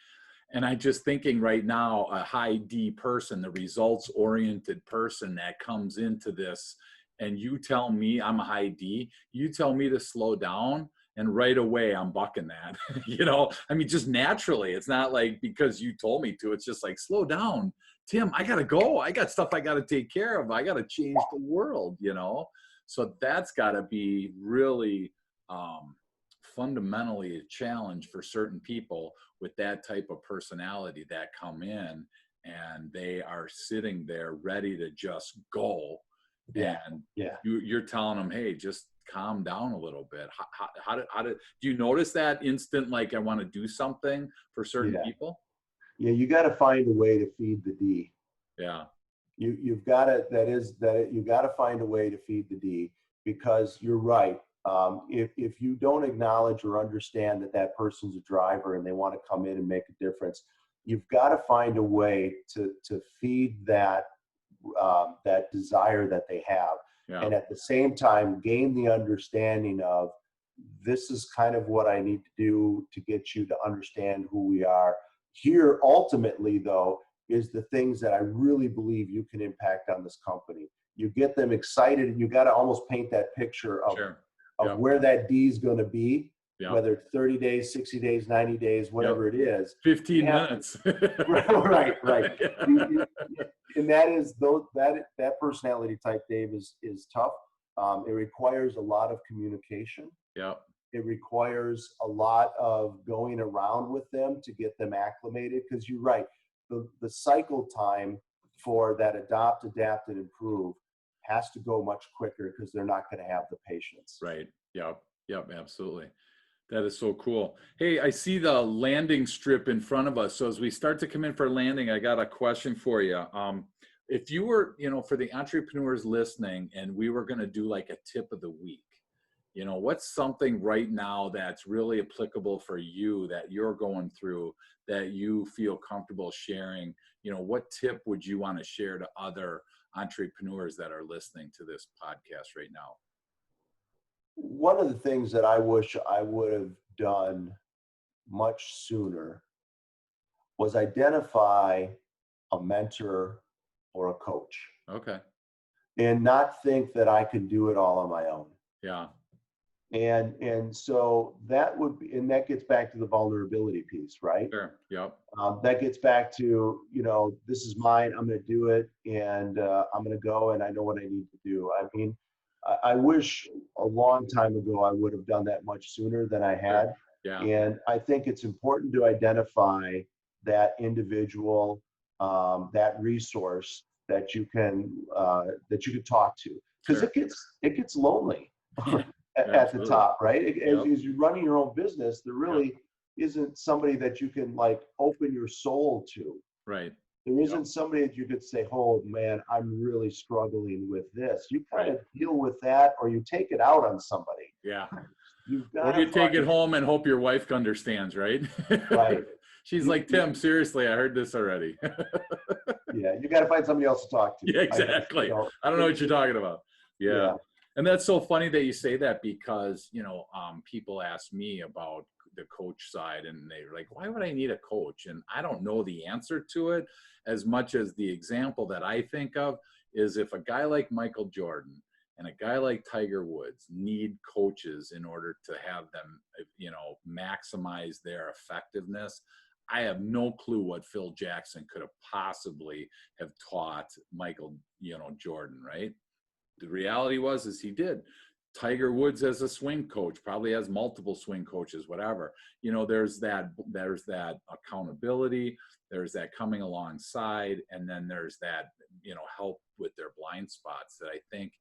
And I just thinking right now, a high D person, the results oriented person that comes into this, and you tell me I'm a high D, you tell me to slow down, and right away I'm bucking that. I mean, just naturally. It's not like because you told me to, it's just like, slow down, Tim, I gotta go. I got stuff I gotta take care of. I gotta change the world. So that's gotta be really fundamentally a challenge for certain people with that type of personality that come in and they are sitting there ready to just go. Yeah, And yeah, you're telling them, hey, just calm down a little bit. Do you notice that instant, like I want to do something for certain yeah, people? yeah. You got to find a way to feed the D. Yeah, You've got to you got to find a way to feed the D because you're right. If you don't acknowledge or understand that that person's a driver and they want to come in and make a difference, you've got to find a way to feed that that desire that they have, yeah, and at the same time gain the understanding of this is kind of what I need to do to get you to understand who we are. Here, ultimately, though, is the things that I really believe you can impact on this company. You get them excited, and you got to almost paint that picture of sure. of Yep, where that D is going to be, yep, whether it's 30 days, 60 days, 90 days, yep. whatever it is. You 15 have minutes. right. Yeah. And that is that personality type, Dave, is tough. It requires a lot of communication. Yep. It requires a lot of going around with them to get them acclimated. Because you're right, the cycle time for that adopt, adapt, and improve has to go much quicker because they're not going to have the patience. Right. Yep. Yep. Absolutely. That is so cool. Hey, I see the landing strip in front of us. So as we start to come in for landing, I got a question for you. If you were, for the entrepreneurs listening, and we were going to do like a tip of the week, what's something right now that's really applicable for you that you're going through that you feel comfortable sharing? What tip would you want to share to other entrepreneurs that are listening to this podcast right now? One of the things that I wish I would have done much sooner was identify a mentor or a coach Okay. and not think that I could do it all on my own. Yeah. And so that would be, and that gets back to the vulnerability piece, right? Sure. Yep. That gets back to, this is mine, I'm going to do it, and I'm going to go, and I know what I need to do. I mean, I wish a long time ago I would have done that much sooner than I Sure. had. Yeah. And I think it's important to identify that individual, that resource that you can talk to, because Sure. it gets lonely Yeah. at the Absolutely. top, right? Yep. As you're running your own business, there Yep. really isn't somebody that you can like open your soul to. Right. There Yep. isn't somebody that you could say, oh man, I'm really struggling with this. You kind Right. of deal with that, or you take it out on somebody. Yeah. You've got Or to you take it find, home and hope your wife understands, right? right. She's like, Tim, seriously, I heard this already. Yeah, you got to find somebody else to talk to. Yeah, I guess, exactly. I don't know what you're talking about. Yeah. yeah. And that's so funny that you say that because, people ask me about the coach side and they're like, why would I need a coach? And I don't know the answer to it as much as the example that I think of is if a guy like Michael Jordan and a guy like Tiger Woods need coaches in order to have them, maximize their effectiveness. I have no clue what Phil Jackson could have possibly have taught Michael, Jordan, right? The reality is he did. Tiger Woods as a swing coach probably has multiple swing coaches, whatever. There's that accountability, there's that coming alongside, and then there's that, help with their blind spots that I think,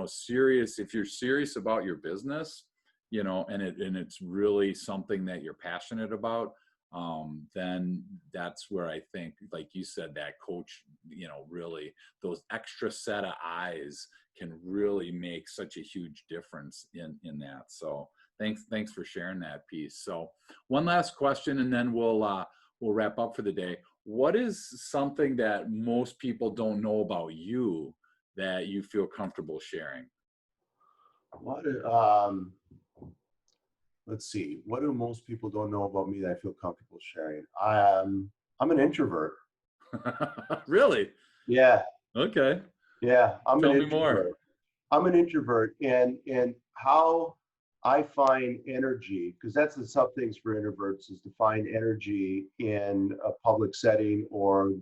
serious, if you're serious about your business, and it's really something that you're passionate about, then that's where I think, like you said, that coach, really those extra set of eyes can really make such a huge difference in that. So thanks for sharing that piece. So one last question, and then we'll wrap up for the day. What is something that most people don't know about you that you feel comfortable sharing? What, let's see. What do most people don't know about me that I feel comfortable sharing? I'm an introvert. Really? Yeah, Okay. yeah. I'm an Tell me more. introvert. I'm an introvert, and how I find energy, because that's the tough things for introverts, is to find energy in a public setting or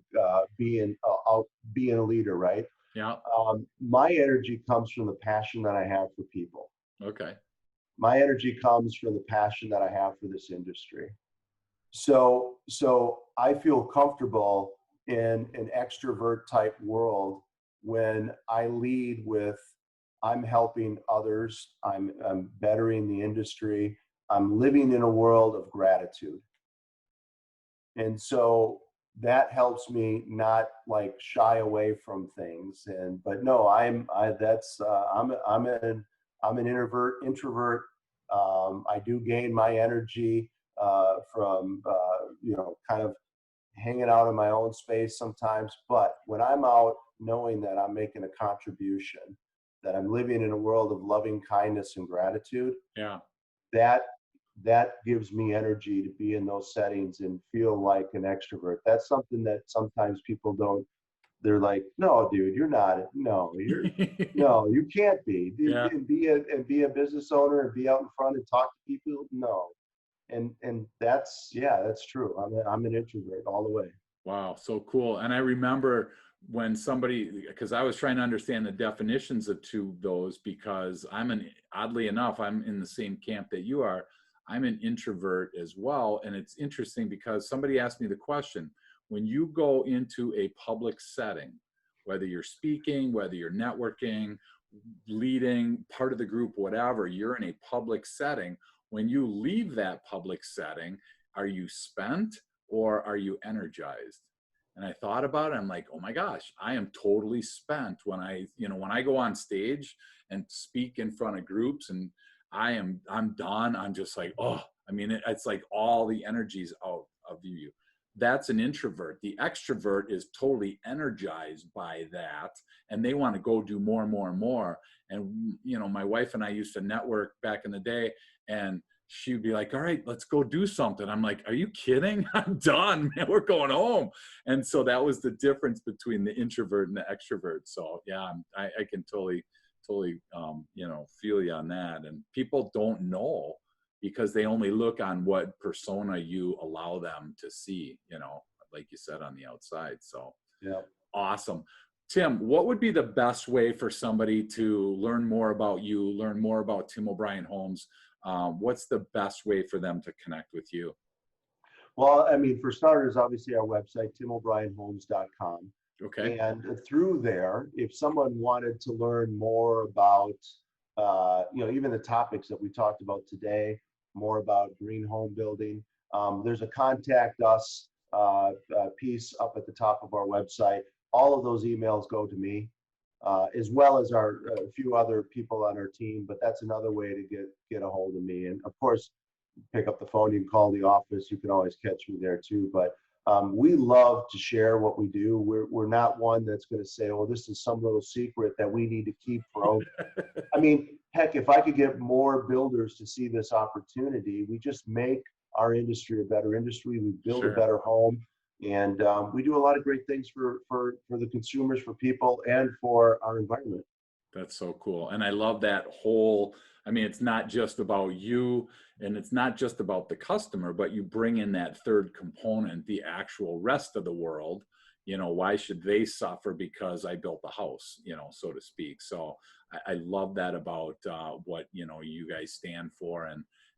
being a leader, right? Yeah. My energy comes from the passion that I have for people. Okay. My energy comes from the passion that I have for this industry. So I feel comfortable in an extrovert type world when I lead with, I'm helping others, I'm bettering the industry, I'm living in a world of gratitude. And so that helps me not like shy away from things. But no, I'm an introvert. I do gain my energy from kind of hanging out in my own space sometimes. But when I'm out, knowing that I'm making a contribution, that I'm living in a world of loving kindness and gratitude, Yeah. that that gives me energy to be in those settings and feel like an extrovert. That's something that sometimes people don't. They're like, no, dude, you're not. No, no, you can't be. Yeah. Be a business owner and be out in front and talk to people. No, and that's true. I'm an introvert all the way. Wow, so cool. And I remember when somebody, because I was trying to understand the definitions of those, because oddly enough, I'm in the same camp that you are. I'm an introvert as well. And it's interesting because somebody asked me the question, when you go into a public setting, whether you're speaking, whether you're networking, leading part of the group, whatever, you're in a public setting. When you leave that public setting, are you spent or are you energized? And I thought about it. I'm like, oh my gosh, I am totally spent when I go on stage and speak in front of groups, and I'm done. I'm just like, oh, it's like all the energy's out of you. That's an introvert. The extrovert is totally energized by that, and they want to go do more and more and more. And my wife and I used to network back in the day, and she'd be like, all right, let's go do something. I'm like, are you kidding? I'm done, man. We're going home. And so that was the difference between the introvert and the extrovert. So yeah, I can totally, feel you on that. And people don't know because they only look on what persona you allow them to see, like you said, on the outside. So Yeah. awesome. Tim, what would be the best way for somebody to learn more about you, learn more about Tim O'Brien Homes? What's the best way for them to connect with you? Well, for starters, obviously our website, timobrianhomes.com. Okay. And through there, if someone wanted to learn more about, even the topics that we talked about today, more about green home building, there's a contact us piece up at the top of our website. All of those emails go to me, as well as our a few other people on our team. But that's another way to get a hold of me. And of course, pick up the phone. You can call the office. You can always catch me there too. But we love to share what we do. We're not one that's going to say, "Oh, this is some little secret that we need to keep for." Heck, if I could get more builders to see this opportunity, we just make our industry a better industry. We build Sure. a better home, and we do a lot of great things for the consumers, for people, and for our environment. That's so cool. And I love that whole, it's not just about you and it's not just about the customer, but you bring in that third component, the actual rest of the world, you know, why should they suffer because I built a house, you know, so to speak. So I love that about what, you know, you guys stand for.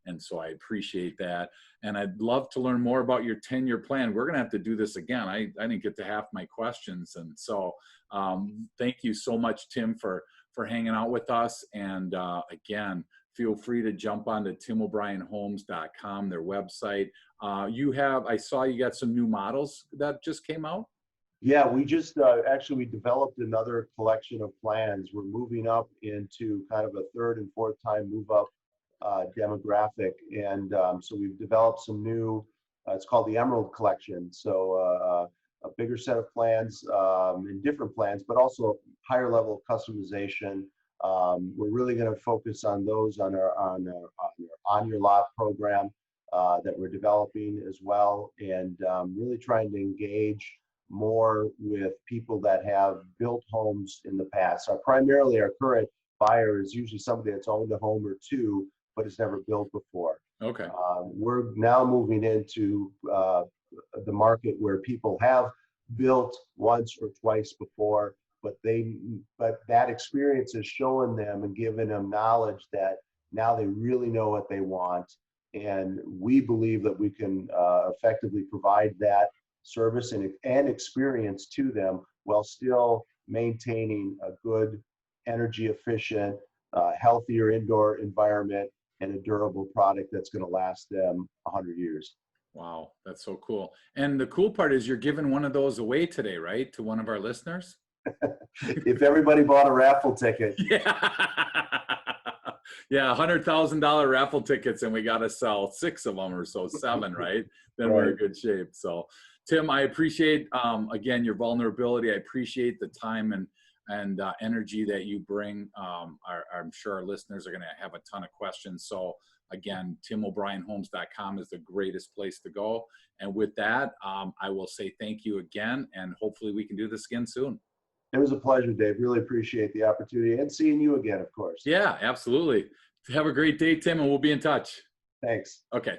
And so I appreciate that. And I'd love to learn more about your 10-year plan. We're going to have to do this again. I didn't get to half my questions. And so thank you so much, Tim, for hanging out with us. And again, feel free to jump onto timobrienhomes.com, their website. I saw you got some new models that just came out. Yeah, we just actually we developed another collection of plans. We're moving up into kind of a third and fourth time move up demographic, and so we've developed some new. It's called the Emerald Collection. So a bigger set of plans and different plans, but also higher level of customization. We're really going to focus on those on your lot program that we're developing as well, and really trying to engage more with people that have built homes in the past. So primarily our current buyer is usually somebody that's owned a home or two, but has never built before. Okay. We're now moving into the market where people have built once or twice before, but that experience has shown them and given them knowledge that now they really know what they want. And we believe that we can effectively provide that service and experience to them while still maintaining a good, energy efficient, healthier indoor environment and a durable product that's going to last them 100 years. Wow, that's so cool. And the cool part is you're giving one of those away today, right? To one of our listeners? If everybody bought a raffle ticket. Yeah. Yeah, $100,000 raffle tickets, and we got to sell 6 of them or so, 7, right? Then we're in good shape. So, Tim, I appreciate, again, your vulnerability. I appreciate the time and energy that you bring. I'm sure our listeners are going to have a ton of questions. So, again, timobrienhomes.com is the greatest place to go. And with that, I will say thank you again, and hopefully we can do this again soon. It was a pleasure, Dave. Really appreciate the opportunity and seeing you again, of course. Yeah, absolutely. Have a great day, Tim, and we'll be in touch. Thanks. Okay.